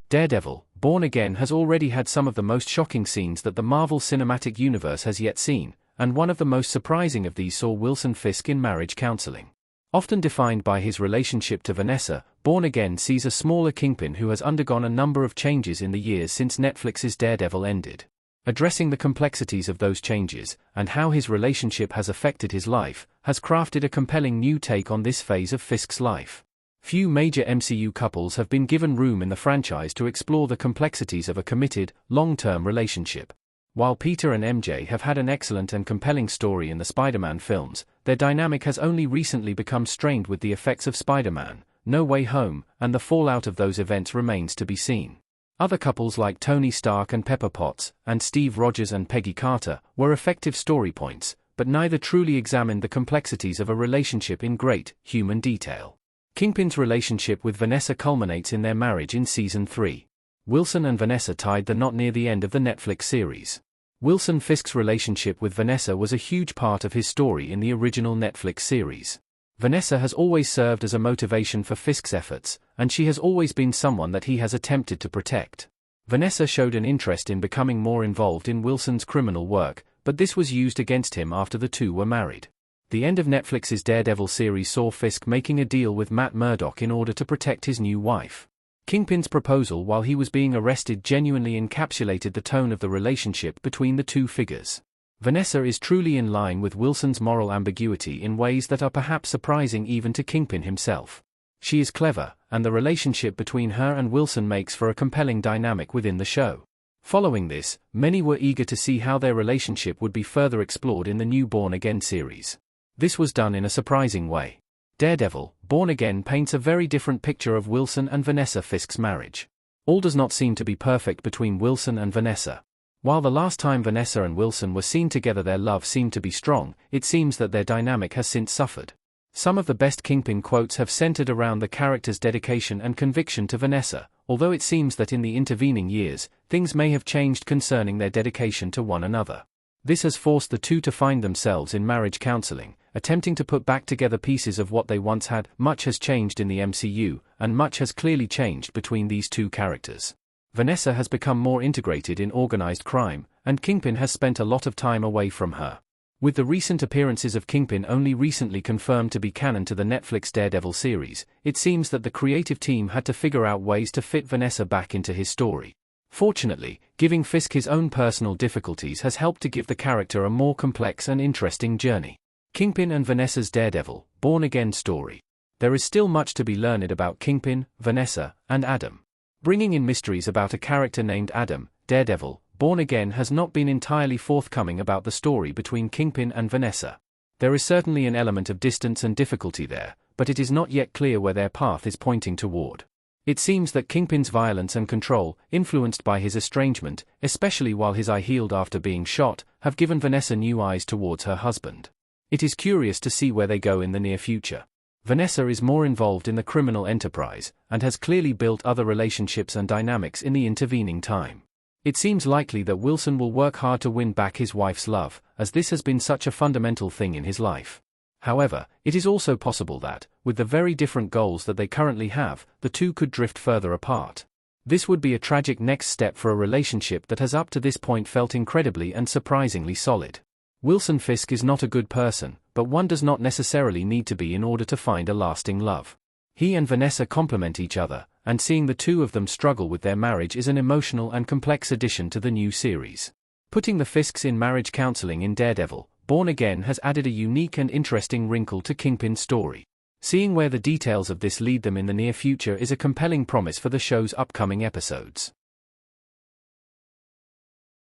Daredevil, Born Again has already had some of the most shocking scenes that the Marvel Cinematic Universe has yet seen, and one of the most surprising of these saw Wilson Fisk in marriage counseling. Often defined by his relationship to Vanessa, Born Again sees a smaller Kingpin who has undergone a number of changes in the years since Netflix's Daredevil ended. Addressing the complexities of those changes, and how his relationship has affected his life, has crafted a compelling new take on this phase of Fisk's life. Few major MCU couples have been given room in the franchise to explore the complexities of a committed, long-term relationship. While Peter and MJ have had an excellent and compelling story in the Spider-Man films, their dynamic has only recently become strained with the effects of Spider-Man: No Way Home, and the fallout of those events remains to be seen. Other couples like Tony Stark and Pepper Potts, and Steve Rogers and Peggy Carter, were effective story points, but neither truly examined the complexities of a relationship in great, human detail. Kingpin's relationship with Vanessa culminates in their marriage in Season 3. Wilson and Vanessa tied the knot near the end of the Netflix series. Wilson Fisk's relationship with Vanessa was a huge part of his story in the original Netflix series. Vanessa has always served as a motivation for Fisk's efforts, and she has always been someone that he has attempted to protect. Vanessa showed an interest in becoming more involved in Wilson's criminal work, but this was used against him after the two were married. The end of Netflix's Daredevil series saw Fisk making a deal with Matt Murdock in order to protect his new wife. Kingpin's proposal while he was being arrested genuinely encapsulated the tone of the relationship between the two figures. Vanessa is truly in line with Wilson's moral ambiguity in ways that are perhaps surprising even to Kingpin himself. She is clever, and the relationship between her and Wilson makes for a compelling dynamic within the show. Following this, many were eager to see how their relationship would be further explored in the new Born Again series. This was done in a surprising way. Daredevil, Born Again paints a very different picture of Wilson and Vanessa Fisk's marriage. All does not seem to be perfect between Wilson and Vanessa. While the last time Vanessa and Wilson were seen together their love seemed to be strong, it seems that their dynamic has since suffered. Some of the best Kingpin quotes have centered around the character's dedication and conviction to Vanessa, although it seems that in the intervening years, things may have changed concerning their dedication to one another. This has forced the two to find themselves in marriage counseling, attempting to put back together pieces of what they once had. Much has changed in the MCU, and much has clearly changed between these two characters. Vanessa has become more integrated in organized crime, and Kingpin has spent a lot of time away from her. With the recent appearances of Kingpin only recently confirmed to be canon to the Netflix Daredevil series, it seems that the creative team had to figure out ways to fit Vanessa back into his story. Fortunately, giving Fisk his own personal difficulties has helped to give the character a more complex and interesting journey. Kingpin and Vanessa's Daredevil, Born Again story. There is still much to be learned about Kingpin, Vanessa, and Adam. Bringing in mysteries about a character named Adam, Daredevil, Born Again has not been entirely forthcoming about the story between Kingpin and Vanessa. There is certainly an element of distance and difficulty there, but it is not yet clear where their path is pointing toward. It seems that Kingpin's violence and control, influenced by his estrangement, especially while his eye healed after being shot, have given Vanessa new eyes towards her husband. It is curious to see where they go in the near future. Vanessa is more involved in the criminal enterprise, and has clearly built other relationships and dynamics in the intervening time. It seems likely that Wilson will work hard to win back his wife's love, as this has been such a fundamental thing in his life. However, it is also possible that, with the very different goals that they currently have, the two could drift further apart. This would be a tragic next step for a relationship that has up to this point felt incredibly and surprisingly solid. Wilson Fisk is not a good person, but one does not necessarily need to be in order to find a lasting love. He and Vanessa complement each other, and seeing the two of them struggle with their marriage is an emotional and complex addition to the new series. Putting the Fisks in marriage counseling in Daredevil, Born Again has added a unique and interesting wrinkle to Kingpin's story. Seeing where the details of this lead them in the near future is a compelling promise for the show's upcoming episodes.